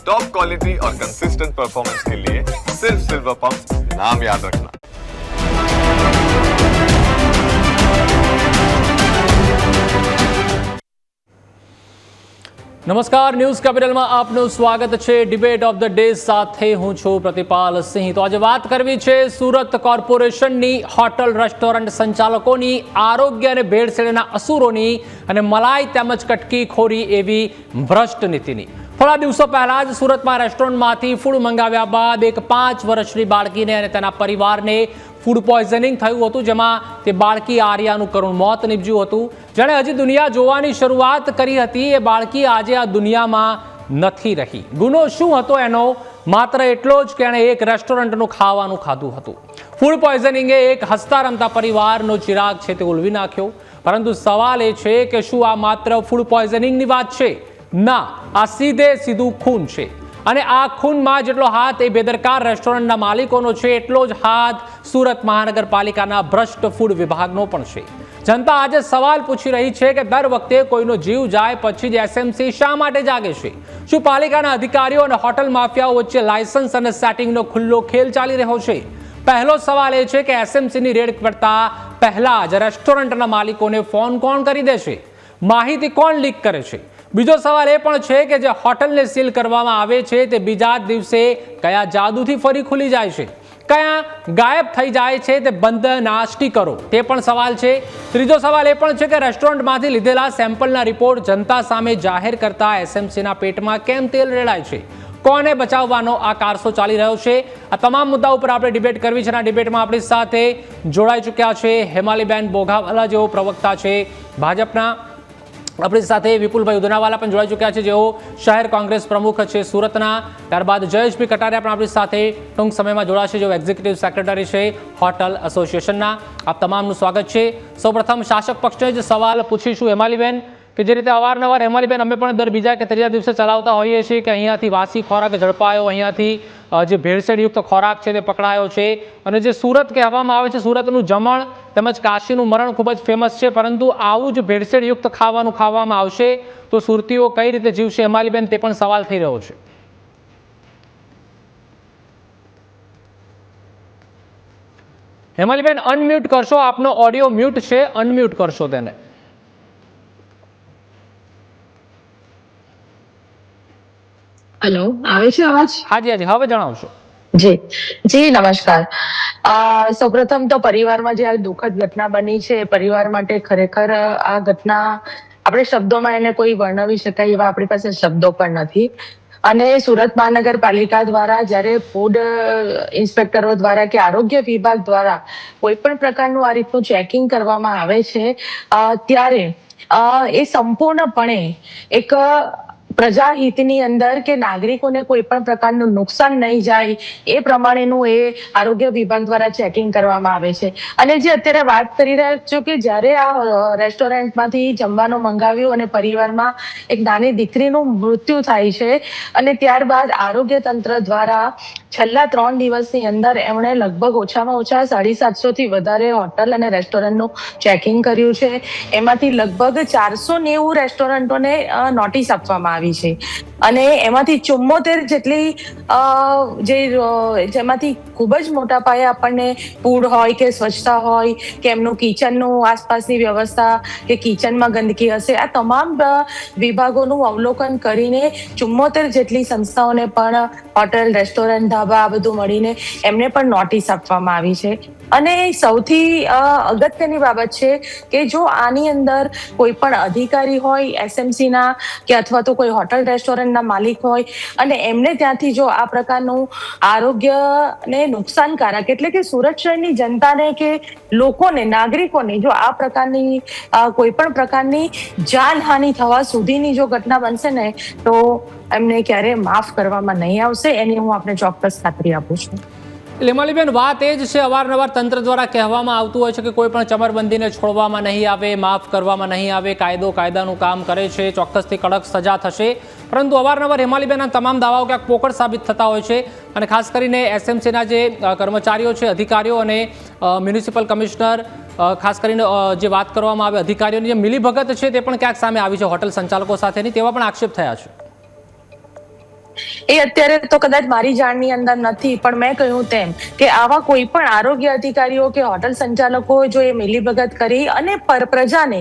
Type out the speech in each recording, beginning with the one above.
Top quality और consistent performance के लिए सिर्फ सिल्वर पंप नाम याद रखना। નમસ્કાર, ન્યૂઝ કેપિટલમાં આપનું સ્વાગત છે। ડિબેટ ઓફ ધ ડે સાથે હું છું પ્રતિપાલ સિંહ। તો આજે વાત કરવી છે સુરત કોર્પોરેશનની હોટલ રેસ્ટોરન્ટ સંચાલકોની આરોગ્ય અને ભેળસેળના અસુરોની અને મલાઈ તેમજ કટકીખોરી એવી ભ્રષ્ટ નીતિની। થોડા દિવસો પહેલા જ સુરતમાં રેસ્ટોરન્ટમાંથી ફૂડ મંગાવ્યા બાદ એક 5 વર્ષની બાળકીને અને તેના પરિવારને ફૂડ પોઈઝનિંગ થયું હતું, જેમાં તે બાળકી આર્યાનું કરુણ મોત નીપજ્યું હતું। જેણે હજી દુનિયા જોવાની શરૂઆત કરી હતી, એ બાળકી આજે આ દુનિયામાં નથી રહી। ગુનો શું હતો એનો? માત્ર એટલો જ કે એણે એક રેસ્ટોરન્ટનું ખાવાનું ખાધું હતું। ફૂડ પોઈઝનિંગે એક હસતા રમતા પરિવારનો ચિરાગ છે તે ઉલવી નાખ્યો। પરંતુ સવાલ એ છે કે શું આ માત્ર ફૂડ પોઈઝનિંગની વાત છે? ના, આ સીધું ખૂન છે। અને આ ખૂનમાં જેટલો હાથ એ બેદરકાર રેસ્ટોરન્ટના માલિકોનો છે, એટલો જ હાથ સુરત મહાનગરપાલિકાના ભ્રષ્ટ ફૂડ વિભાગનો પણ છે। જનતા આજે સવાલ પૂછી રહી છે કે દર વખતે કોઈનો જીવ જાય પછી જ એસએમસી શા માટે જાગે છે? શું પાલિકાના અધિકારીઓ અને હોટલ માફિયાઓ વચ્ચે લાયસન્સ અને સેટિંગનો ખુલ્લો ખેલ ચાલી રહ્યો છે? પહેલો સવાલ એ છે કે એસએમસીની રેડ કરતા પહેલા જ રેસ્ટોરન્ટના માલિકોને ફોન કોણ કરી દેશે? માહિતી કોણ લીક કરે છે? બીજો સવાલ એ પણ છે કે જે હોટલને સીલ કરવામાં આવે છે તે બીજા જ દિવસે કયા જાદુથી ફરી ખુલી જાય છે? કયા ગાયબ થઈ જાય છે તે બંધના સ્ટીકરો? તે પણ સવાલ છે। ત્રીજો સવાલ એ પણ છે કે રેસ્ટોરન્ટમાંથી લીધેલા સેમ્પલના રિપોર્ટ જનતા સામે જાહેર કરતા એસએમસીના પેટમાં કેમ તેલ રેડાય છે? કોને બચાવવાનો આ કારસો ચાલી રહ્યો છે? આ તમામ મુદ્દા ઉપર આપણે ડિબેટ કરવી છે। આ ડિબેટમાં આપણી સાથે જોડાઈ ચૂક્યા છે હેમાલીબેન બોઘાવાલા, જેઓ પ્રવક્તા છે ભાજપના। આપણી સાથે વિપુલભાઈ ઉદનાવાલા પણ જોડાઈ ચૂક્યા છે, જેઓ શહેર કોંગ્રેસ પ્રમુખ છે સુરતના। ત્યારબાદ જયેશભાઈ કટારિયા પણ આપણી સાથે ટૂંક સમયમાં જોડાશે, જેઓ એક્ઝિક્યુટિવ સેક્રેટરી છે હોટલ એસોસિએશનના। આપ તમામનું સ્વાગત છે। સૌપ્રથમ શાસક પક્ષને જ સવાલ પૂછીશું હેમાલીબેન, કે જે રીતે અવારનવાર હેમાલીબેન અમે પણ દર બીજા કે ત્રીજા દિવસે ચલાવતા હોઈએ છીએ કે અહીંયાથી વાસી ખોરાક ઝડપાયો, અહીંયાથી જે ભેળસેળયુક્ત ખોરાક છે તે પકડાયો છે। અને જે સુરત કહેવામાં આવે છે, સુરતનું જમણ તેમજ કાશીનું મરણ ખૂબ જ ફેમસ છે, પરંતુ આવું જ ભેળસેળયુક્ત ખાવાનું ખાવામાં આવશે તો સુરતીઓ કઈ રીતે જીવશે હેમાલીબેન, તે પણ સવાલ થઈ રહ્યો છે। હેમાલીબેન અનમ્યુટ કરશો, આપનો ઓડિયો મ્યુટ છે, અનમ્યુટ કરશો તેને। હેલો, આવે છે અવાજ? હાજી હાજી, હવે જણાવશો। જી જી, નમસ્કાર। સૌપ્રથમ તો પરિવારમાં જે આ દુઃખદ ઘટના બની છે, પરિવાર માટે ખરેખર આ ઘટના આપણે શબ્દોમાં એને કોઈ વર્ણવી શકાય એવા આપણી પાસે શબ્દો પણ નથી। અને સુરત મહાનગરપાલિકા દ્વારા જ્યારે ફૂડ ઇન્સ્પેક્ટરો દ્વારા કે આરોગ્ય વિભાગ દ્વારા કોઈ પણ પ્રકારનું આ રીતનું ચેકિંગ કરવામાં આવે છે, ત્યારે એ સંપૂર્ણપણે એક પ્રજાહિતની અંદર કે નાગરિકોને કોઈ પણ પ્રકારનું નુકસાન નહીં જાય એ પ્રમાણેનું એ આરોગ્ય વિભાગ દ્વારા ચેકિંગ કરવામાં આવે છે। અને જે અત્યારે વાત કરી રહ્યા છો કે જ્યારે આ રેસ્ટોરન્ટમાંથી જમવાનું મંગાવ્યું અને પરિવારમાં એક નાની દીકરીનું મૃત્યુ થાય છે, અને ત્યારબાદ આરોગ્ય તંત્ર દ્વારા છેલ્લા 3 દિવસની અંદર એમણે લગભગ ઓછામાં ઓછા 750 થી વધારે હોટલ અને રેસ્ટોરન્ટનું ચેકિંગ કર્યું છે। એમાંથી લગભગ 490 રેસ્ટોરન્ટોને નોટિસ આપવામાં આવી છે, અને એમાંથી 74 જેટલી જેમાંથી ખૂબ જ મોટા પાયે આપણને ફૂડ હોય કે સ્વચ્છતા હોય કે એમનું કિચનનું આસપાસની વ્યવસ્થા કે કિચનમાં ગંદકી હશે, આ તમામ વિભાગોનું અવલોકન કરીને 74 જેટલી સંસ્થાઓને પણ હોટેલ, રેસ્ટોરન્ટ, ધાબા આ બધું મળીને એમને પણ નોટિસ આપવામાં આવી છે। અને સૌથી અગત્યની બાબત છે કે જો આની અંદર કોઈ પણ અધિકારી હોય એસએમસીના કે અથવા તો કોઈ હોટલ રેસ્ટોરન્ટના માલિક હોય અને એમને ત્યાંથી જો આ પ્રકારનું આરોગ્યને નુકસાનકારક, એટલે કે સુરત શહેરની જનતાને કે લોકોને, નાગરિકોને જો આ પ્રકારની કોઈ પણ પ્રકારની જાનહાનિ થવા સુધીની જો ઘટના બનશે ને, તો એમને ક્યારે માફ કરવામાં નહીં આવશે, એની હું આપને ચોક્કસ ખાતરી આપું છું। હેમાલીબેન, વાત એ જ છે, અવારનવાર તંત્ર દ્વારા કહેવામાં આવતું હોય છે કે કોઈ પણ ચમરબંધીને છોડવામાં નહીં આવે, માફ કરવામાં નહીં આવે, કાયદાનું કામ કરે છે, ચોક્કસથી કડક સજા થશે, પરંતુ અવારનવાર હેમાલીબેન તમામ દાવાઓ ક્યાંક પોકળ સાબિત થતા હોય છે। અને ખાસ કરીને એસએમસીના જે કર્મચારીઓ છે, અધિકારીઓ અને મ્યુનિસિપલ કમિશનર, ખાસ કરીને જે વાત કરવામાં આવે અધિકારીઓની જે મિલીભગત છે તે પણ ક્યાંક સામે આવી છે હોટલ સંચાલકો સાથેની, તેવા પણ આક્ષેપ થયા છે। એ અત્યારે તો કદાચ મારી જાણની અંદર નથી, પણ મેં કહ્યું તેમ કે આવા કોઈ પણ આરોગ્ય અધિકારીઓ કે હોટલ સંચાલકો જો એ મિલીભગત કરી અને પ્રજાને,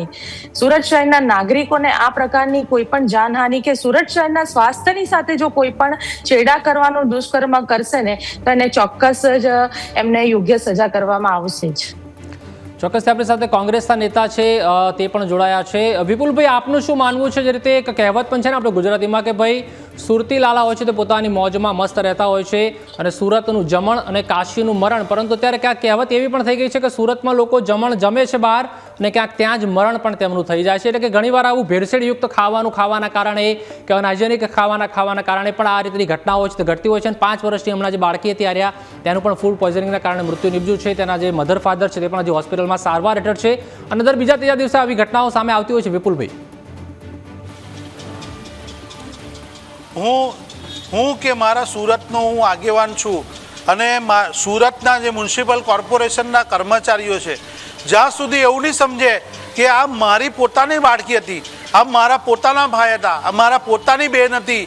સુરત શહેરના નાગરિકોને આ પ્રકારની કોઈ પણ જાનહાનિ કે સુરત શહેરના સ્વાસ્થ્યની સાથે જો કોઈ પણ છેડા કરવાનો દુષ્કર્મ કરશે ને તો એને ચોક્કસ જ એમને યોગ્ય સજા કરવામાં આવશે જ. ચોક્કસથી આપણી સાથે કોંગ્રેસના નેતા છે તે પણ જોડાયા છે. વિપુલભાઈ, આપનું શું માનવું છે? જે રીતે એક કહેવત પણ છે ને આપણે ગુજરાતીમાં કે ભાઈ સુરતી લાલા હોય છે તે પોતાની મોજમાં મસ્ત રહેતા હોય છે અને સુરતનું જમણ અને કાશીનું મરણ, પરંતુ અત્યારે ક્યાંક કહેવત એવી પણ થઈ ગઈ છે કે સુરતમાં લોકો જમણ જમે છે બહાર અને ક્યાંક ત્યાં જ મરણ પણ તેમનું થઈ જાય છે. એટલે કે ઘણીવાર આવું ભેળસેળયુક્ત ખાવાના કારણે કે અનહાઇજેનિક ખાવાના કારણે પણ આ રીતની ઘટનાઓ છે તે ઘટતી હોય છે. અને 5 વર્ષની હમણાં જે બાળકી હતી આર્યા, તેનું પણ ફૂડ પોઈઝનિંગના કારણે મૃત્યુ નીપજ્યું છે. તેના જે મધર ફાધર છે તે પણ હજી હોસ્પિટલમાં સારવાર હેઠળ છે અને દર બીજા ત્રીજા દિવસે આવી ઘટનાઓ સામે આવતી હોય છે. વિપુલભાઈ, હું કે મારા સુરતનો હું આગેવાન છું અને સુરતના જે મ્યુનિસિપલ કોર્પોરેશનના કર્મચારીઓ છે, જ્યાં સુધી એવું નહીં સમજે કે આ મારી પોતાની બાળકી હતી, આ મારા પોતાના ભાઈ હતા, આ મારા પોતાની બહેન હતી,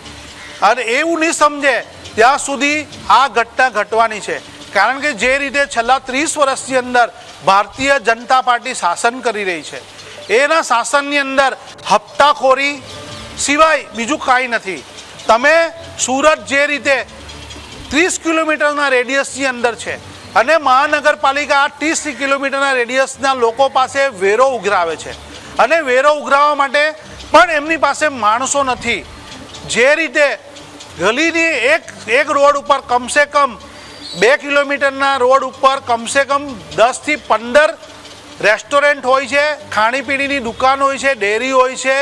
અને એવું નહીં સમજે ત્યાં સુધી આ ઘટના ઘટવાની છે. કારણ કે જે રીતે છેલ્લા 30 વર્ષની અંદર ભારતીય જનતા પાર્ટી શાસન કરી રહી છે, એના શાસનની અંદર હપ્તાખોરી સિવાય બીજું કાંઈ નથી. તમે સુરત જે રીતે 30 કિલોમીટરના રેડિયસની અંદર છે અને મહાનગરપાલિકા 30 કિલોમીટરના રેડિયસના લોકો પાસે વેરો ઉઘરાવે છે અને વેરો ઉઘરાવવા માટે પણ એમની પાસે માણસો નથી. જે રીતે ગલીની એક રોડ ઉપર કમસે કમ 2 કિલોમીટરના રોડ ઉપર કમસે કમ 10 થી 15 રેસ્ટોરન્ટ હોય છે, ખાણીપીણીની દુકાન હોય છે, ડેરી હોય છે,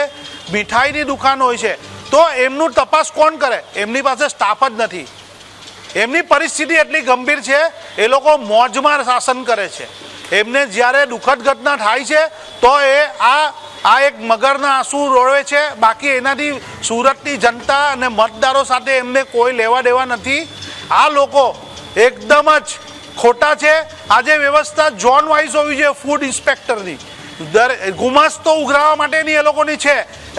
મીઠાઈની દુકાન હોય છે. તો એમનું તપાસ કોણ કરે? એમની પાસે સ્ટાફ જ નથી. એમની પરિસ્થિતિ એટલી ગંભીર છે, એ લોકો મોજમાં શાસન કરે છે. એમને જ્યારે દુઃખદ ઘટના થાય છે તો એ આ એક મગરના આંસુ રોળવે છે. બાકી એનાથી સુરતની જનતા અને મતદારો સાથે એમને કોઈ લેવા દેવા નથી. આ લોકો એકદમ જ ખોટા છે. આજે વ્યવસ્થા ઝોન વાઇઝ હોવી જોઈએ ફૂડ ઇન્સ્પેક્ટરની. ગુમાસ્તો ઉઘરાવવા માટેની એ લોકોની છે.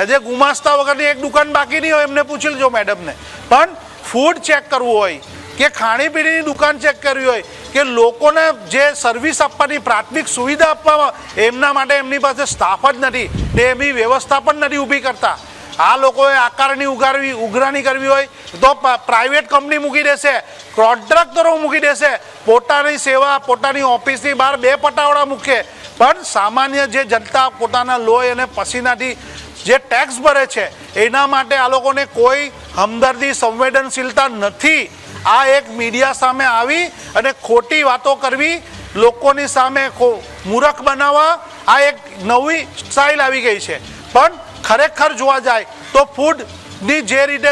જે ગુમાસ્તા વગરની એક દુકાન બાકી નહીં હોય એમને પૂછી લેજો મેડમને. પણ ફૂડ ચેક કરવું હોય કે ખાણીપીણીની દુકાન ચેક કરવી હોય કે લોકોને જે સર્વિસ આપવાની પ્રાથમિક સુવિધા આપવામાં, એમના માટે એમની પાસે સ્ટાફ જ નથી ને એમની વ્યવસ્થા પણ નથી ઊભી કરતા. આ લોકોએ આકારની ઉઘરાણી કરવી હોય તો પ્રાઇવેટ કંપની મૂકી દેશે, કોન્ટ્રાક્ટરો મૂકી દેશે, પોતાની સેવા પોતાની ઓફિસની બહાર 2 પટાવડા મૂકે. પણ સામાન્ય જે જનતા પોતાના લોહી અને પસીનાથી જે ટેક્સ ભરે છે એના માટે આ લોકોને કોઈ હમદર્દી સંવેદનશીલતા નથી. આ એક મીડિયા સામે આવી અને ખોટી વાતો કરવી, લોકોની સામે મૂર્ખ બનાવવા, આ એક નવી સ્ટાઇલ આવી ગઈ છે. પણ ખરેખર જોવા જાય તો ફૂડની જે રીતે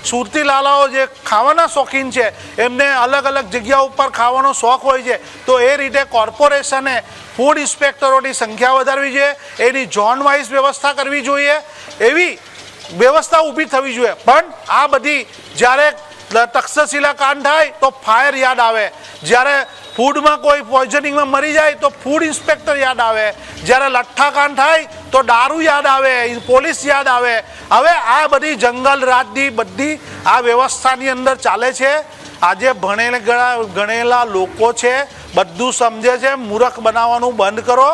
સુરતી લાલાઓ જે ખાવાના શોખીન છે, એમને અલગ અલગ જગ્યા ઉપર ખાવાનો શોખ હોય છે, તો એ રીતે કોર્પોરેશને ફૂડ ઇન્સ્પેક્ટરોની સંખ્યા વધારવી જોઈએ, એની ઝોન વાઇઝ વ્યવસ્થા કરવી જોઈએ, એવી વ્યવસ્થા ઊભી થવી જોઈએ. પણ આ બધી જ્યારે તક્ષશિલા કાંડ થાય તો ફાયર યાદ આવે, જ્યારે ફૂડમાં કોઈ પોઈઝનિંગમાં મરી જાય તો ફૂડ ઇન્સ્પેક્ટર યાદ આવે, જ્યારે લઠ્ઠાકાંડ થાય તો દારૂ યાદ આવે, પોલીસ યાદ આવે. હવે આ બધી જંગલ રાજની બધી આ વ્યવસ્થાની અંદર ચાલે છે. આજે ભણેલા લોકો છે, બધું સમજે છે. મૂર્ખ બનાવવાનું બંધ કરો.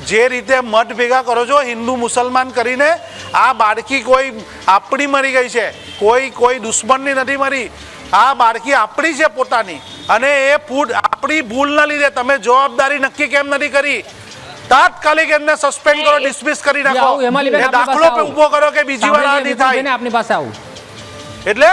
જે રીતે મત ભેગા કરો છો હિન્દુ મુસલમાન કરીને, આ બાળકી કોઈ આપણી મરી ગઈ છે, કોઈ દુશ્મનની નથી મરી. આ બાળકી આપણી છે પોતાની, અને એ ફૂડ આપણી ભૂલના લીધે તમે જવાબદારી નક્કી કેમ નથી કરી? તાત્કાલિક એમને સસ્પેન્ડ કરો, ડિસમિસ કરી નાખો, દાખલો ઉભો કરો કે બીજી વાર આ નહીં થાય. આપની પાસે આવું એટલે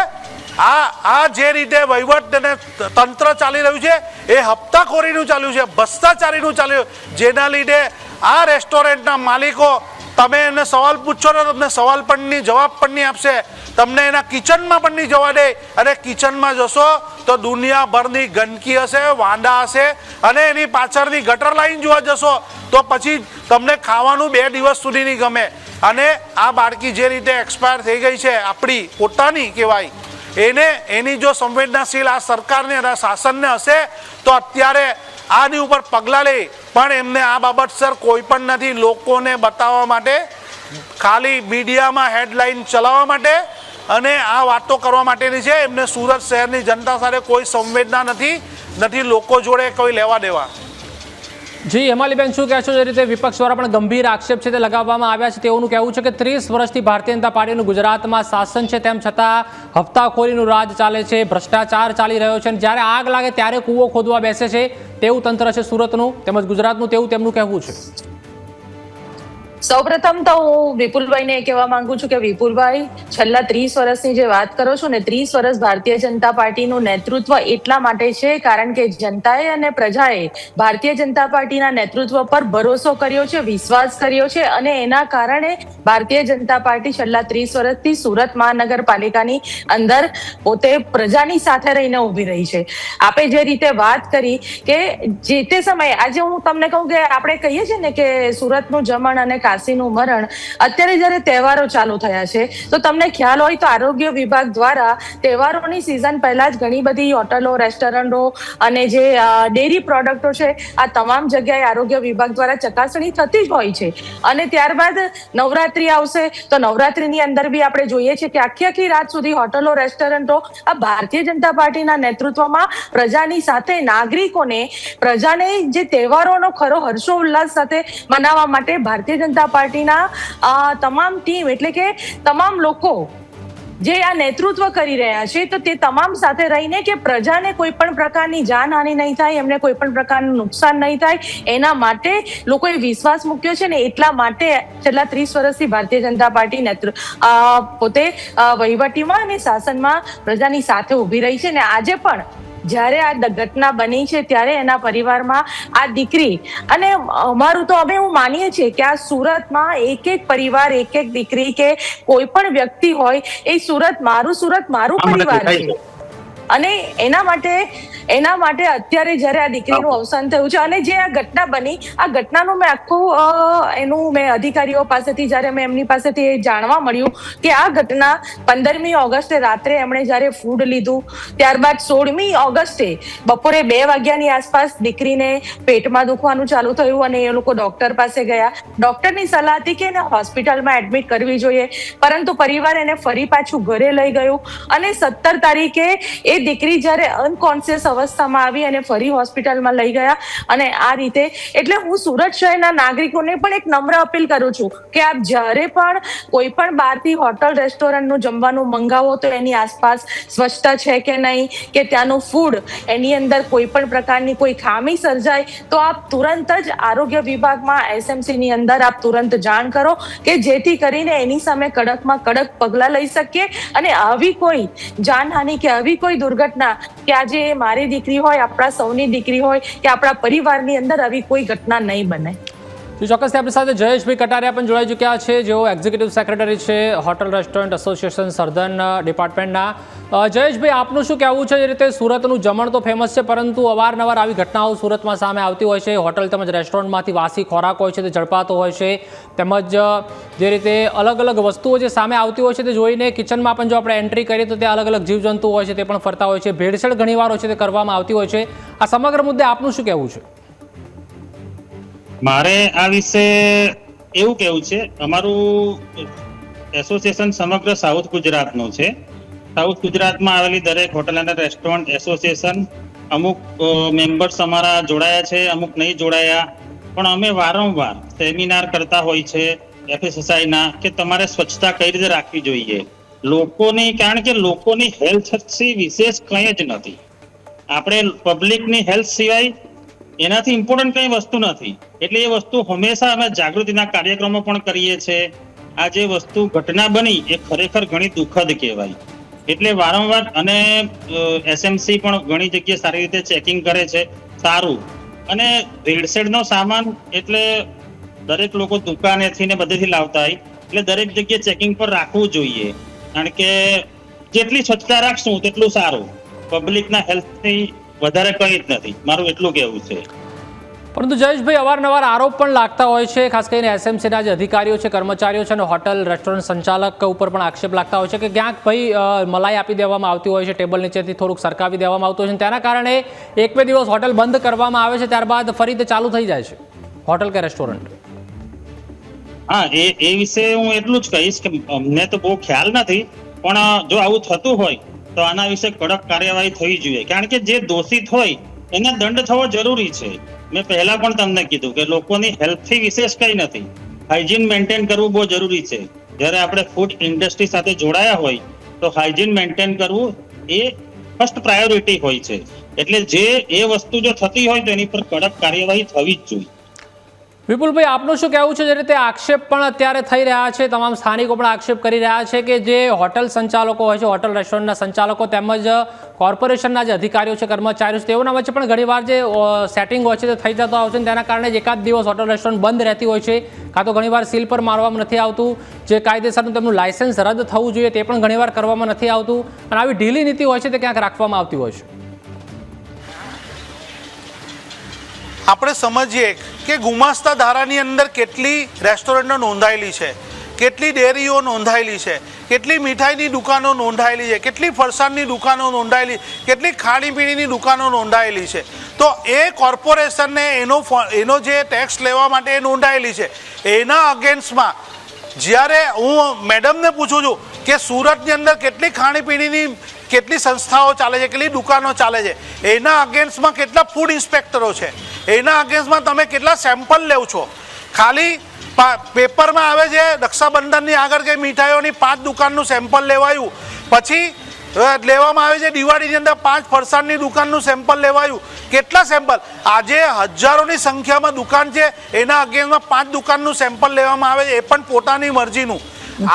આ જે રીતે વહીવટ અને તંત્ર ચાલી રહ્યું છે એ હપ્તાખોરીનું ચાલ્યું છે, ભ્રષ્ટાચારીનું ચાલ્યું, જેના લીધે આ રેસ્ટોરન્ટના માલિકો, તમે એને સવાલ પૂછો ને તમને સવાલ પણ નહીં, જવાબ પણ નહીં આપશે. તમને એના કિચનમાં પણ નહીં જવા દે, અને કિચનમાં જશો તો દુનિયાભરની ગંદકી હશે, વાંદા હશે, અને એની પાછળની ગટર લાઈન જોવા જશો તો પછી તમને ખાવાનું 2 દિવસ સુધી નહીં ગમે. અને આ બાળકી જે રીતે એક્સપાયર થઈ ગઈ છે, આપણી પોતાની કહેવાય, એની જો સંવેદનાશીલ આ સરકારને અને શાસનને હશે તો અત્યારે આની ઉપર પગલાં લે. પણ એમને આ બાબત સર કોઈ પણ નથી. લોકોને બતાવવા માટે, ખાલી મીડિયામાં હેડલાઇન ચલાવવા માટે અને આ વાતો કરવા માટેની છે. એમને સુરત શહેરની જનતા સાથે કોઈ સંવેદના નથી લોકો જોડે કોઈ લેવા દેવા. જી હેમાલીબેન, શું કહેશો? જે રીતે વિપક્ષ દ્વારા પણ ગંભીર આક્ષેપ છે તે લગાવવામાં આવ્યા છે, તેઓનું કહેવું છે કે 30 વર્ષથી ભારતીય જનતા પાર્ટીનું ગુજરાતમાં શાસન છે, તેમ છતાં હપ્તાખોરીનું રાજ ચાલે છે, ભ્રષ્ટાચાર ચાલી રહ્યો છે, અને જ્યારે આગ લાગે ત્યારે કૂવો ખોદવા બેસે છે તેવું તંત્ર છે સુરતનું તેમજ ગુજરાતનું, તેવું તેમનું કહેવું છે. સૌપ્રથમ તો હું વિપુલભાઈને કહેવા માંગુ છું કે વિપુલભાઈ, છેલ્લા 30 વર્ષની જે વાત કરો છો ને, 30 વર્ષ ભારતીય જનતા પાર્ટીનું નેતૃત્વ એટલા માટે છે કારણ કે જનતાએ અને પ્રજાએ ભારતીય જનતા પાર્ટીના નેતૃત્વ પર ભરોસો કર્યો છે, વિશ્વાસ કર્યો છે, અને એના કારણે ભારતીય જનતા પાર્ટી છેલ્લા 30 વર્ષથી સુરત મહાનગરપાલિકાની અંદર પોતે પ્રજાની સાથે રહીને ઊભી રહી છે. આપે જે રીતે વાત કરી કે જે તે સમયે, આજે હું તમને કહું કે આપણે કહીએ છીએ ને કે સુરતનું જમણ અને કાશીનું મરણ, અત્યારે જ્યારે તહેવારો ચાલુ થયા છે તો તમને ખ્યાલ હોય તો આરોગ્ય વિભાગ દ્વારા તહેવારોની સિઝન પહેલા જ ઘણી બધી હોટલો, રેસ્ટોરન્ટો અને જે ડેરી પ્રોડક્ટો છે આ તમામ જગ્યાએ આરોગ્ય વિભાગ દ્વારા ચકાસણી થતી જ હોય છે. અને ત્યારબાદ નવરાત્રી આવશે તો નવરાત્રીની અંદર બી આપણે જોઈએ છીએ કે આખી રાત સુધી હોટલો, રેસ્ટોરન્ટો આ ભારતીય જનતા પાર્ટીના નેતૃત્વમાં પ્રજાની સાથે, નાગરિકોને, પ્રજાને જે તહેવારોનો ખરો હર્ષોલ્લાસ સાથે મનાવવા માટે ભારતીય જનતા પાર્ટીના તમામ ટીમ, એટલે કે તમામ લોકો જે આ નેતૃત્વ કરી રહ્યા છે તો તે તમામ સાથે રહીને કે પ્રજાને કોઈ પણ પ્રકારની જાનહાનિ નહીં થાય, એમને કોઈ પણ પ્રકારનું નુકસાન નહીં થાય, એના માટે લોકોએ વિશ્વાસ મૂક્યો છે ને. એટલા માટે છેલ્લા 30 વર્ષથી ભારતીય જનતા પાર્ટી પોતે વહીવટીમાં અને શાસનમાં પ્રજાની સાથે ઊભી રહી છે. ને આજે પણ જ્યારે આ ઘટના બની છે ત્યારે એના પરિવારમાં આ દીકરી, અને અમારું તો અમે એવું માનીએ છીએ કે આ સુરતમાં એક પરિવાર, એક દીકરી કે કોઈ પણ વ્યક્તિ હોય, એ સુરત મારું પરિવાર છે. અને એના માટે અત્યારે જ્યારે આ દીકરીનું અવસાન થયું છે અને જે આ ઘટના બની, આ ઘટનાનું મેં આખું અધિકારીઓ પાસેથી જ્યારે મેં એમની પાસેથી જાણવા મળ્યું કે આ ઘટના 15મી ઓગસ્ટે રાત્રે એમણે જ્યારે ફૂડ લીધું, ત્યારબાદ 16મી ઓગસ્ટે બપોરે 2 વાગ્યાની આસપાસ દીકરીને પેટમાં દુખવાનું ચાલુ થયું અને એ લોકો ડોક્ટર પાસે ગયા. ડોક્ટરની સલાહ હતી કે એને હોસ્પિટલમાં એડમિટ કરવી જોઈએ, પરંતુ પરિવાર એને ફરી પાછું ઘરે લઈ ગયું અને 17 તારીખે એ દીકરી જ્યારે અનકોન્શિયસ અવસ્થામાં આવી અને ફરી હોસ્પિટલમાં લઈ ગયા. અને આ રીતે, એટલે હું સુરત શહેરના નાગરિકોને પણ એક નમ્ર અપીલ કરું છું કે આપ જ્યારે પણ કોઈ પણ બહારથી હોટલ, રેસ્ટોરન્ટનું જમવાનું મંગાવો તો એની આસપાસ સ્વચ્છતા છે કે નહીં, કે ત્યાંનું ફૂડ, એની અંદર કોઈ પણ પ્રકારની કોઈ ખામી સર્જાય તો આપ તુરંત જ આરોગ્ય વિભાગમાં, SMC ની અંદર આપ તુરંત જાણ કરો કે જેથી કરીને એની સામે કડકમાં કડક પગલાં લઈ શકીએ અને આવી કોઈ જાનહાનિ કે આવી કોઈ દુર્ઘટના, કે આજે મારી દીકરી હોય, આપણા સૌની દીકરી હોય, કે આપણા પરિવારની અંદર આવી કોઈ ઘટના નહીં બને. ચોક્કસથી આપણી સાથે જયેશભાઈ કટારિયા પણ જોડાઈ ચૂક્યા છે, જેઓ એક્ઝિક્યુટિવ સેક્રેટરી છે હોટલ રેસ્ટોરન્ટ એસોસિએશન સર્ધન ડિપાર્ટમેન્ટના. જયેશભાઈ, આપનું શું કહેવું છે? જે રીતે સુરતનું જમણ તો ફેમસ છે, પરંતુ અવારનવાર આવી ઘટનાઓ સુરતમાં સામે આવતી હોય છે. હોટલ તેમજ રેસ્ટોરન્ટમાંથી વાસી ખોરાક હોય છે તે ઝડપાતો હોય છે, તેમજ જે રીતે અલગ વસ્તુઓ જે સામે આવતી હોય છે તે જોઈને કિચનમાં પણ જો આપણે એન્ટ્રી કરીએ તો ત્યાં અલગ જીવજંતુ હોય છે તે પણ ફરતા હોય છે, ભેળસેળ ઘણીવાર હોય છે તે કરવામાં આવતી હોય છે. આ સમગ્ર મુદ્દે આપનું શું કહેવું છે? મારે આ વિશે એવું કહેવું છે, અમારું એસોસિએશન સમગ્ર સાઉથ ગુજરાતનું છે. સાઉથ ગુજરાતમાં આવેલી દરેક હોટલ અને રેસ્ટોરન્ટ એસોસિએશન, અમુક મેમ્બર્સ અમારા જોડાયા છે, અમુક નહીં જોડાયા, પણ અમે વારંવાર સેમિનાર કરતા હોય છે FSSAIના કે તમારે સ્વચ્છતા કઈ રીતે રાખવી જોઈએ લોકોની, કારણ કે લોકોની હેલ્થથી વિશેષ કંઈ જ નથી. આપણે પબ્લિકની હેલ્થ સિવાય એનાથી ઇમ્પોર્ટન્ટ કઈ વસ્તુ નથી. એટલે એ વસ્તુ હંમેશા અમે જાગૃતિના કાર્યક્રમો પણ કરીએ છીએ. આ જે વસ્તુ ઘટના બની એ ખરેખર ઘણી દુઃખદ કહેવાય. એટલે વારંવાર, અને SMC પણ ઘણી જગ્યાએ સારી રીતે ચેકિંગ કરે છે, સારું. અને ભેળસેળનો સામાન એટલે દરેક લોકો દુકાનેથી ને બધેથી લાવતા હોય, એટલે દરેક જગ્યાએ ચેકિંગ પર રાખવું જોઈએ, કારણ કે જેટલી સ્વચ્છતા રાખશું તેટલું સારું. પબ્લિકના હેલ્થથી વધારે કંઈ જ નથી, મારું એટલું કહેવું છે. પરંતુ જયેશભાઈ, અવારનવાર આરોપ પણ લાગતા હોય છે, ખાસ કરીને SMCના જે અધિકારીઓ છે, કર્મચારીઓ છે અને હોટલ રેસ્ટોરન્ટ સંચાલક ઉપર પણ આક્ષેપ લાગતા હોય છે કે ક્યાંક ભાઈ મલાઈ આપી દેવામાં આવતી હોય છે, ટેબલ નીચેથી થોડુંક સરકાવી દેવામાં આવતું હોય છે, તેના કારણે 1-2 દિવસ હોટલ બંધ કરવામાં આવે છે, ત્યારબાદ ફરી તે ચાલુ થઈ જાય છે હોટલ કે રેસ્ટોરન્ટ. હા, એ વિશે હું એટલું જ કહીશ કે અમને તો બહુ ખ્યાલ નથી, પણ જો આવું થતું હોય તો આના વિશે કડક કાર્યવાહી થવી જોઈએ, કારણ કે જે દોષિત હોય એને દંડ થવો જરૂરી છે. મેં પહેલા પણ તમને કીધું કે લોકોની હેલ્થથી વિશેષ કંઈ નથી, હાઇજીન મેન્ટેન કરવું બહુ જરૂરી છે. જ્યારે આપણે ફૂડ ઇન્ડસ્ટ્રી સાથે જોડાયા હોય તો હાઇજીન મેન્ટેન કરવું એ ફર્સ્ટ પ્રાયોરિટી હોય છે. એટલે જે એ વસ્તુ જો થતી હોય તો એની પર કડક કાર્યવાહી થવી જ જોઈએ. વિપુલભાઈ, આપનું શું કહેવું છે? જે રીતે આક્ષેપ પણ અત્યારે થઈ રહ્યા છે, તમામ સ્થાનિકો પણ આક્ષેપ કરી રહ્યા છે કે જે હોટલ સંચાલકો હોય છે, હોટલ રેસ્ટોરન્ટના સંચાલકો તેમજ કોર્પોરેશનના જે અધિકારીઓ છે, કર્મચારીઓ છે, તેઓના વચ્ચે પણ ઘણીવાર જે સેટિંગ હોય છે તે થઈ જતો હોય છે, તેના કારણે જ એકાદ દિવસ હોટલ રેસ્ટોરન્ટ બંધ રહેતી હોય છે, કાં તો ઘણીવાર સીલ પર મારવામાં નથી આવતું, જે કાયદેસરનું તેમનું લાયસન્સ રદ થવું જોઈએ તે પણ ઘણીવાર કરવામાં નથી આવતું, અને આવી ઢીલી નીતિ હોય છે તે ક્યાંક રાખવામાં આવતી હોય છે. આપણે સમજીએ કે ગુમાસ્તા ધારાની અંદર કેટલી રેસ્ટોરન્ટો નોંધાયેલી છે, કેટલી ડેરીઓ નોંધાયેલી છે, કેટલી મીઠાઈની દુકાનો નોંધાયેલી છે, કેટલી ફરસાણની દુકાનો નોંધાયેલી, કેટલી ખાણીપીણીની દુકાનો નોંધાયેલી છે. તો એ કોર્પોરેશનને એનો જે ટેક્સ લેવા માટે નોંધાયેલી છે, એના અગેન્સ્ટમાં જ્યારે હું મેડમને પૂછું છું કે સુરતની અંદર કેટલી ખાણીપીણીની કેટલી સંસ્થાઓ ચાલે છે, કેટલી દુકાનો ચાલે છે, એના અગેન્સ્ટમાં કેટલા ફૂડ ઇન્સ્પેક્ટરો છે, એના અગેન્સ્ટમાં તમે કેટલા સેમ્પલ લેવ છો. ખાલી પેપરમાં આવે છે રક્ષાબંધનની આગળ કે મીઠાઈઓની 5 દુકાનનું સેમ્પલ લેવાયું, પછી લેવામાં આવે છે દિવાળીની અંદર 5 ફરસાણની દુકાનનું સેમ્પલ લેવાયું. કેટલા સેમ્પલ? આજે હજારોની સંખ્યામાં દુકાન છે, એના અગેન્સ્ટમાં 5 દુકાનનું સેમ્પલ લેવામાં આવે છે, એ પણ પોતાની મરજીનું.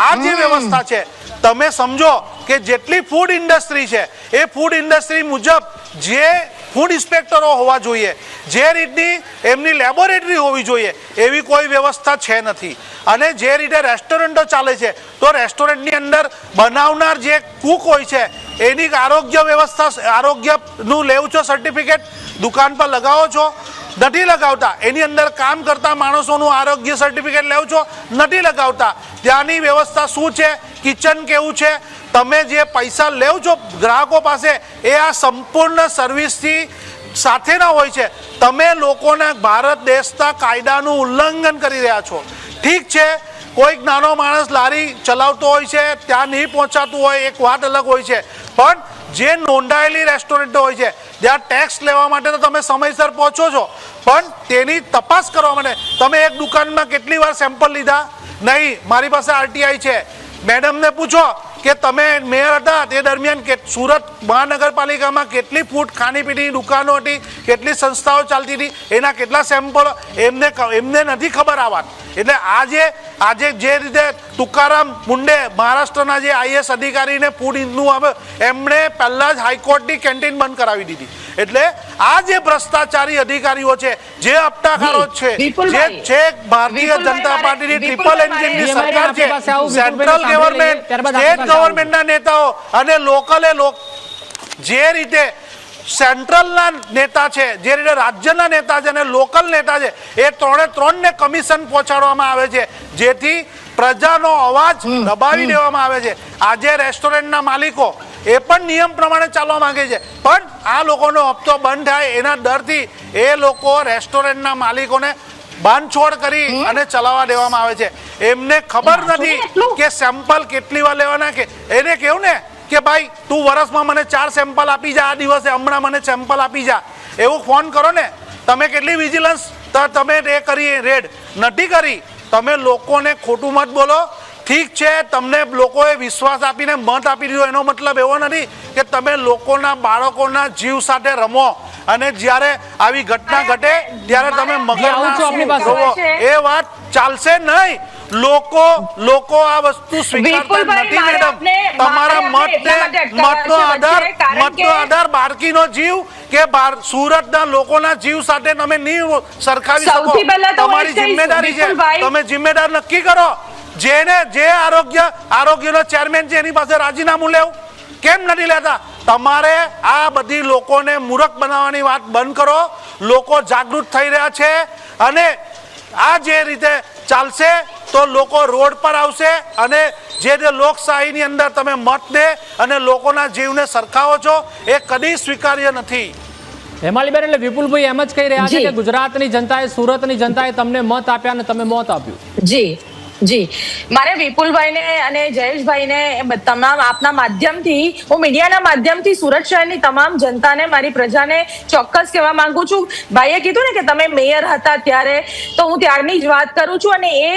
આ જે વ્યવસ્થા છે, તમે સમજો કે જેટલી ફૂડ ઇન્ડસ્ટ્રી છે એ ફૂડ ઇન્ડસ્ટ્રી મુજબ જે ફૂડ ઇન્સ્પેક્ટરો હોવા જોઈએ, જે રીતની એમની લેબોરેટરી હોવી જોઈએ, એવી કોઈ વ્યવસ્થા છે નથી. અને જે રીતે રેસ્ટોરન્ટો ચાલે છે તો રેસ્ટોરન્ટની અંદર બનાવનાર જે કુક હોય છે એની આરોગ્ય વ્યવસ્થા, આરોગ્યનું લેવું છો સર્ટિફિકેટ, દુકાન પર લગાવો છો? નથી લગાવતા. એની અંદર કામ કરતા માણસોનું આરોગ્ય સર્ટિફિકેટ લેવો છો? નથી લગાવતા. ત્યાંની વ્યવસ્થા શું છે, કિચન કેવું છે, તમે જે પૈસા લેવ છો ગ્રાહકો પાસે એ આ સંપૂર્ણ સર્વિસથી સાથેના હોય છે. તમે લોકોના ભારત દેશના કાયદાનું ઉલ્લંઘન કરી રહ્યા છો. ઠીક છે, કોઈક નાનો માણસ લારી ચલાવતો હોય છે, ત્યાં નહીં પહોંચાતું હોય, એક વાત અલગ હોય છે, પણ જે નોંધાયેલી રેસ્ટોરન્ટો હોય છે ત્યાં ટેક્સ લેવા માટે તો તમે સમયસર પહોંચો છો, પણ તેની તપાસ કરવા માટે તમે એક દુકાનમાં કેટલી વાર સેમ્પલ લીધા? નહીં. મારી પાસે આરટીઆઈ છે. મેડમને પૂછો કે તમે મેયર હતા તે દરમિયાન સુરત મહાનગરપાલિકામાં કેટલી ફૂડ ખાણીપીણીની દુકાનો હતી, કેટલી સંસ્થાઓ ચાલતી હતી, એના કેટલા સેમ્પલ એમને નથી ખબર આ વાત. એટલે આજે જે રીતે તુકારામ મુંડે મહારાષ્ટ્રના જે આઈએસ અધિકારીને ફૂડનું આવે, એમણે પહેલા જ હાઈકોર્ટની કેન્ટીન બંધ કરાવી દીધી. એટલે આ જે ભ્રષ્ટાચારી અધિકારીઓ છે, જે અપટાકારો છે, જે છે ભારતીય જનતા પાર્ટીની ટ્રિપલ એન્જિનની સરકાર છે, સેન્ટ્રલ ગવર્મેન્ટ, સ્ટેટ ગવર્મેન્ટના નેતાઓ અને લોકલે જે રીતે સેન્ટ્રલના નેતા છે, જે રીતે રાજ્યના નેતા છે અને લોકલ નેતા છે, એ ત્રણને કમિશન પહોંચાડવામાં આવે છે, જેથી પ્રજાનો અવાજ દબાવી દેવામાં આવે છે. આજે રેસ્ટોરન્ટના માલિકો એ પણ નિયમ પ્રમાણે ચાલવા માંગે છે, પણ આ લોકોનો હપ્તો બંધ થાય એના ડરથી એ લોકો રેસ્ટોરન્ટના માલિકોને બાંધછોડ કરી અને ચલાવવા દેવામાં આવે છે. એમને ખબર નથી કે સેમ્પલ કેટલી વાર લેવાના. કે એને કેવું ને કે ભાઈ તું વર્ષમાં મને 4 સેમ્પલ આપી જા, આ દિવસે હમણાં મને સેમ્પલ આપી જા, એવું ફોન કરો ને. તમે કેટલી વિજિલન્સ તમે એ કરી? રેડ નથી કરી. તમે લોકોને ખોટું મત બોલો. ઠીક છે, તમને લોકોએ વિશ્વાસ આપીને મત આપી દીધો, એનો મતલબ એવો નથી કે તમે લોકોના બાળકોના જીવ સાથે રમો અને જ્યારે આવી ઘટના ઘટે ત્યારે તમે મગર, એ વાત ચાલશે નહીં. લોકો આ વસ્તુ સ્વીકારતા નથી મેડમ. તમારા મતનો આધાર બાળકીનો જીવ કે સુરતના લોકોના જીવ સાથે તમે નહીં સરખાવી શકો. તમારી જિમ્મેદારી છે, તમે જિમ્મેદાર નક્કી કરો. જે આરોગ્યનો ચેરમેન છે એની પાસે રાજીનામું લેવું કેમ નથી લેતા? તમારે આ બધી લોકોને મૂર્ખ બનાવવાની વાત બંધ કરો. લોકો જાગૃત થઈ રહ્યા છે અને આ જે રીતે ચાલશે તો લોકો રોડ પર આવશે. અને જે લોકશાહીની અંદર તમે મત દે અને લોકોના જીવને સરખાવો છો, એ કદી સ્વીકાર્ય નથી. હેમાલીબેન, એટલે વિપુલભાઈ એમ જ કહી રહ્યા છે કે ગુજરાતની જનતાએ, સુરતની જનતાએ તમને મત આપ્યા અને તમે મોત આપ્યું. જી, જી, મારે વિપુલભાઈને અને જયેશભાઈને તમામ આપના માધ્યમથી, હું મીડિયાના માધ્યમથી સુરત શહેરની તમામ જનતાને, મારી પ્રજાને ચોક્કસ કહેવા માંગુ છું. ભાઈએ કીધું ને કે તમે મેયર હતા ત્યારે, તો હું ત્યારની જ વાત કરું છું. અને એ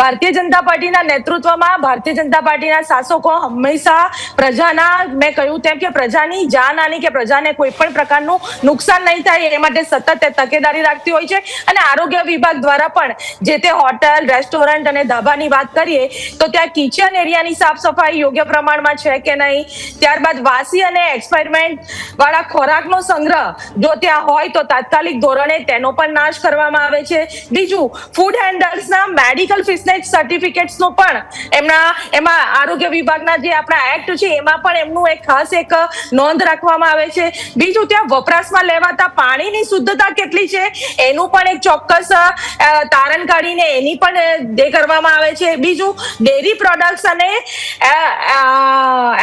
ભારતીય જનતા પાર્ટીના નેતૃત્વમાં ભારતીય જનતા પાર્ટીના શાસકો હંમેશા પ્રજાના, મેં કહ્યું તેમ કે પ્રજાની જાનહાનિ કે પ્રજાને કોઈ પણ પ્રકારનું નુકસાન નહીં થાય એ માટે સતત તકેદારી રાખતી હોય છે. અને આરોગ્ય વિભાગ દ્વારા પણ જે તે હોટલ, રેસ્ટોરન્ટ અને ધાબાની વાત કરીએ તો ત્યાં કિચન એરિયાની સાફ સફાઈ યોગ્ય પ્રમાણમાં છે કે નહીં, ત્યારબાદ વાસી અને એક્સપાયરમેન્ટ વાળા ખોરાકનો સંગ્રહ જો ત્યાં હોય તો તાત્કાલિક ધોરણે તેનો પણ નાશ કરવામાં આવે છે. બીજું, ફૂડ હેન્ડલર્સના મેડિકલ ફિટનેસ સર્ટિફિકેટ્સનો પણ એમાં આરોગ્ય વિભાગના જે આપણા એક્ટ છે એમાં પણ એમનું એક ખાસ એક નોંધ રાખવામાં આવે છે. બીજું, ત્યાં વપરાશમાં લેવાતા પાણીની શુદ્ધતા કેટલી છે એનું પણ એક ચોક્કસ તારણ કાઢીને એની પણ દે કરવામાં આવે છે. બીજું, ડેરી પ્રોડક્ટ્સ અને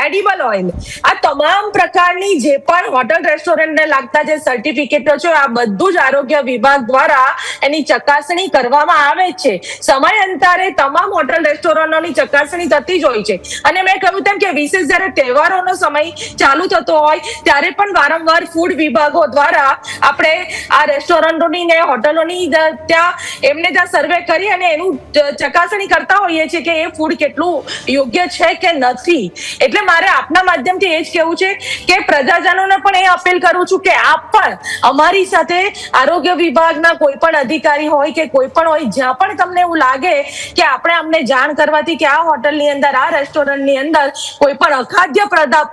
એડિબલ ઓઇલ, આ તમામ પ્રકારની જે પણ હોટલ રેસ્ટોરન્ટને લાગતા જે સર્ટિફિકેટો છે આ બધું જ આરોગ્ય વિભાગ દ્વારા એની ચકાસણી કરવામાં આવે છે. સમયાંતરે તમામ હોટલ રેસ્ટોરન્ટોની ચકાસણી થતી જ હોય છે. અને મેં કહ્યું તેમ કે વિશેષ જ્યારે તહેવારોનો સમય ચાલુ થતો હોય ત્યારે પણ વારંવાર ફૂડ વિભાગો દ્વારા આપણે આ રેસ્ટોરન્ટોની ને હોટલોની ત્યાં એમને ત્યાં સર્વે કરી અને એનું ચકાસણી કરતા હોઈએ છીએ કે એ ફૂડ કેટલું યોગ્ય છે કે નથી. એટલે મારે આપના માધ્યમથી એ જ કહેવું છે કે પ્રજાજનોને પણ એ અપીલ કરું છું કે આપ પણ અમારી સાથે આરોગ્ય વિભાગના કોઈ પણ અધિકારી હોય કે કોઈ પણ હોય, જ્યાં પણ તમને એવું લાગે કે આપણે અમને જાણ કરવાથી કે આ હોટલની અંદર, આ રેસ્ટોરન્ટની અંદર કોઈ પણ અખાદ્ય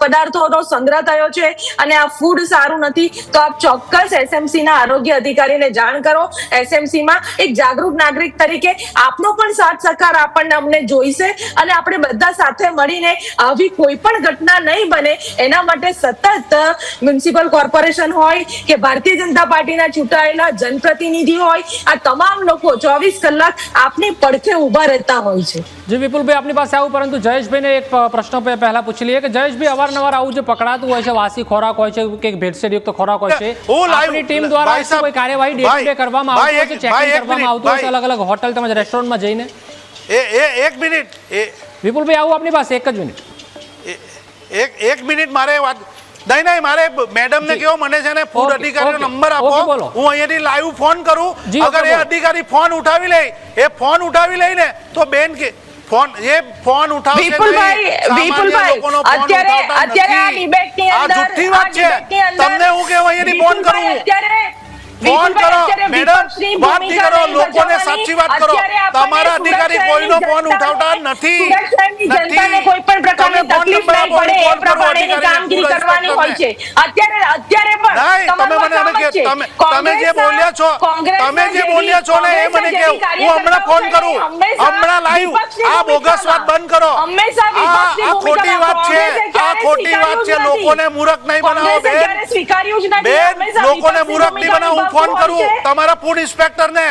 પદાર્થોનો સંગ્રહ થયો છે અને આ ફૂડ સારું નથી, તો આપ ચોક્કસ એસએમસી ના આરોગ્ય અધિકારીને જાણ કરો. એસએમસી માં એક જાગૃત નાગરિક તરીકે આપનો પણ સાથ સહકાર આપણને અમને જોઈશે અને આપણે બધા સાથે મળીને આવી કોઈ પણ ઘટના નહીં બને એના માટે સતત મ્યુનિસિપલ કોર્પોરેશન હોય કે ભારતીય જનતા પાર્ટીના ચૂંટાયેલા જનપ્રતિનિધિ હોય, આ તમામ લોકો 24 કલાક આપની પડખે ઉભા રહેતા હોય છે. જી વિપુલભાઈ, આપની પાસે આવું, પરંતુ જયેશભાઈને એક પ્રશ્ન પહેલા પૂછી લઈએ કે જયેશભાઈ, અવારનવાર આવું જે પકડાતું હોય છે, વાસી ખોરાક હોય છે કે ભેળસેળયુક્ત ખોરાક હોય છે, આપની ટીમ દ્વારા કોઈ કાર્યવાહી ડે ટુ ડે કરવામાં આવતી હોય છે, ચેકિંગ કરવામાં આવતું હોય છે અલગ અલગ હોટલ તેમજ રેસ્ટોરન્ટમાં જઈને? એક મિનિટ વિપુલભાઈ, આવું આપની પાસે એક જ મિનિટ. એક મિનિટ મારે વાત નહીં, મારે મેડમ ને કેવો, મને છે ને ફૂડ અધિકારીનો નંબર આપો, હું અહીંયાથી લાઈવ ફોન કરું. અગર એ અધિકારી ફોન ઉઠાવી લે ને તો બેન કે ફોન ઉઠાવશે. વિપુલભાઈ, અત્યારે આ ડિબેટની અંદર, આ જુઠ્ઠી વાત છે. તમને હું કેવું અહીંયાથી ફોન કરું? ફોન કરો મેડમ, વાત નહીં કરો, લોકોને સાચી વાત કરો. તમારા અધિકારી કોઈનો ફોન ઉઠાવતા નથી. કોઈ પણ પ્રકારની તકલીફ નહીં પડે એ પ્રમાણેની કામગીરી કરવાની હોય છે. અત્યારે પણ તમે જે બોલ્યા છો ને એ મને કહો. હું હમણાં ફોન કરું, હમણાં લાઈવ. આ બોગસ વાત બંધ કરો. આ ખોટી વાત છે, આ ખોટી વાત છે. લોકોને મૂર્ખ નહીં બનાવો બેન. સ્વીકાર્યું જ નથી. બેન, લોકોને મૂર્ખ નહીં બનાવો. ફોન કરું તમારા ફૂડ ઇન્સ્પેક્ટરને,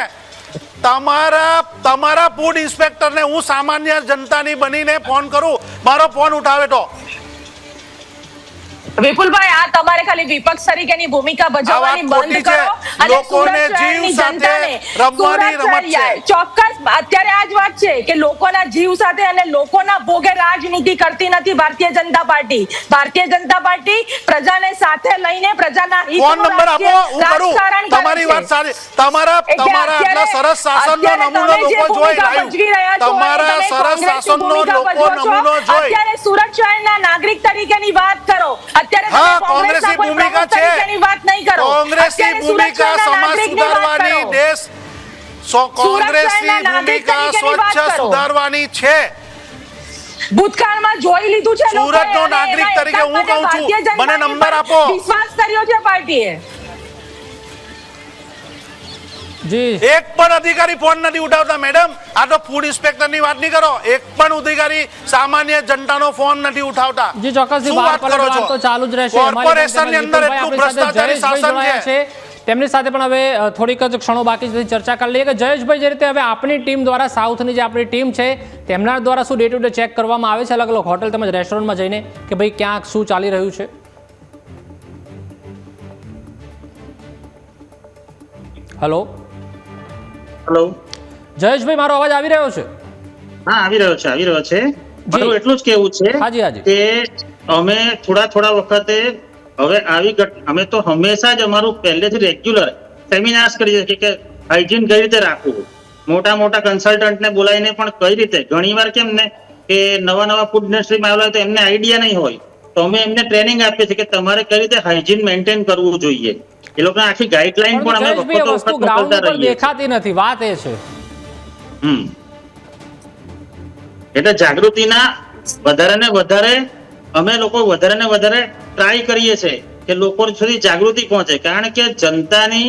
તમારા ફૂડ ઇન્સ્પેક્ટરને હું સામાન્ય જનતાની બનીને ફોન કરું, મારો ફોન ઉઠાવે તો? વિપુલભાઈ, આ તમારે ખાલી વિપક્ષ તરીકેની ભૂમિકા ભજવવાની બંધ કરો અને લોકોને જીવ સાથે રમવાની રમત છે. ચોક્કસ અત્યારે આ જ વાત છે કે લોકોના જીવ સાથે અને લોકોના ભોગે રાજનીતિ કરતી નથી ભારતીય જનતા પાર્ટી. ભારતીય જનતા પાર્ટી પ્રજાને સાથે લઈને પ્રજાના ફોન નંબર આપો, હું કરું. તમારી વાત સારી. તમારા આટલા સરસ શાસનનો નમૂનો લોકો જોઈ લાઈવ. તમારા સરસ શાસનનો લોકો નમૂનો જોઈ અત્યારે સુરત શહેરના નાગરિક તરીકેની વાત કરો. હા, કોંગ્રેસની ભૂમિકા છે. કોંગ્રેસની ભૂમિકા સમાજ સુધારવાની, દેશ કોંગ્રેસની ભૂમિકા સ્વચ્છ સુધારવાની છે. ભૂતકાળમાં જોઈ લીધું છે. સુરતનો નાગરિક તરીકે હું કહું છું, મને નંબર આપો. વિશ્વાસ કર્યો છે પાર્ટીએ. જી, એક પણ અધિકારી ફોન નથી ઉઠાવતા મેડમ. આ તો ફૂડ ઇન્સ્પેક્ટર ની વાત નહીં કરો. એક પણ અધિકારી સામાન્ય જનતાનો ફોન નથી ઉઠાવતા. જી ચોક્કસથી વાત તો ચાલુ જ રહેશે. કોર્પોરેશનની અંદર એટલું ભ્રષ્ટાચારી શાસન છે. તેમની સાથે પણ હવે થોડીક જ ક્ષણો બાકી છે, ચર્ચા કરી લઈએ કે જયેશભાઈ, જે રીતે હવે આપણી ટીમ દ્વારા, સાઉથની જે આપણી ટીમ છે તેમના દ્વારા શું ડે ટુ ડે ચેક કરવામાં આવે છે અલગ અલગ હોટલ તેમજ રેસ્ટોરન્ટમાં જઈને કે ભાઈ ક્યાંક શું ચાલી રહ્યું છે? હેલો, હેલો જયેશભાઈ, મારો અવાજ આવી રહ્યો છે? હા, આવી રહ્યો છે. મારું એટલું જ કેવું છે હાજી હાજી કે અમે થોડા વખતે હવે અમે તો હંમેશા જ અમારું પહેલેથી રેગ્યુલર સેમિનાર્સ કરીએ છીએ કે હાઇજીન કઈ રીતે રાખવું, મોટા કન્સલ્ટન્ટને બોલાવીને પણ કઈ રીતે, ઘણીવાર કેમ ને કે નવા ફૂડ ઇન્ડસ્ટ્રીમાં આવેલા હોય તો એમને આઈડિયા નહીં હોય, તો અમે એમને ટ્રેનિંગ આપીએ છીએ કે તમારે કઈ રીતે હાઇજીન મેન્ટેન કરવું જોઈએ. એ લોકોને આખી ગાઈડલાઈન પણ અમે જયેશભાઈ, વસ્તુ ગ્રાઉન્ડ ઉપર દેખાતી નથી, વાત એ છે. એટલે જાગૃતિના વધારે અમે લોકો વધારે ટ્રાય કરીએ છીએ કે લોકો સુધી જાગૃતિ પહોંચે, કારણ કે જનતાની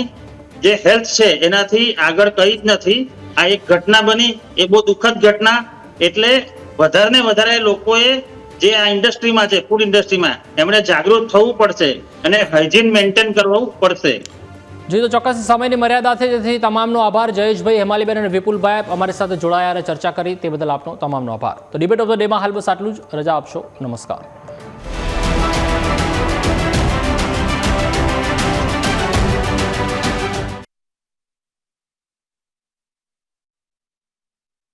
જે હેલ્થ છે એનાથી આગળ કઈ જ નથી. આ એક ઘટના બની એ બહુ દુઃખદ ઘટના, એટલે વધારે લોકોએ જે આ ઇન્ડસ્ટ્રીમાં છે, ફૂડ ઇન્ડસ્ટ્રીમાં, એમણે જાગૃત થવું પડશે અને હાઇજીન મેન્ટેન કરવું પડશે. જી, તો ચોક્કસ સમયની મર્યાદા છે, જેથી તમામનો આભાર. જયેશભાઈ, હેમાલીબેન અને વિપુલભાઈ અમારી સાથે જોડાયા અને ચર્ચા કરી તે બદલ આપનો તમામનો આભાર. તો ડિબેટ ઓફ ધ ડેમાં હાલ બસ આટલું જ. રજા આપશો. નમસ્કાર.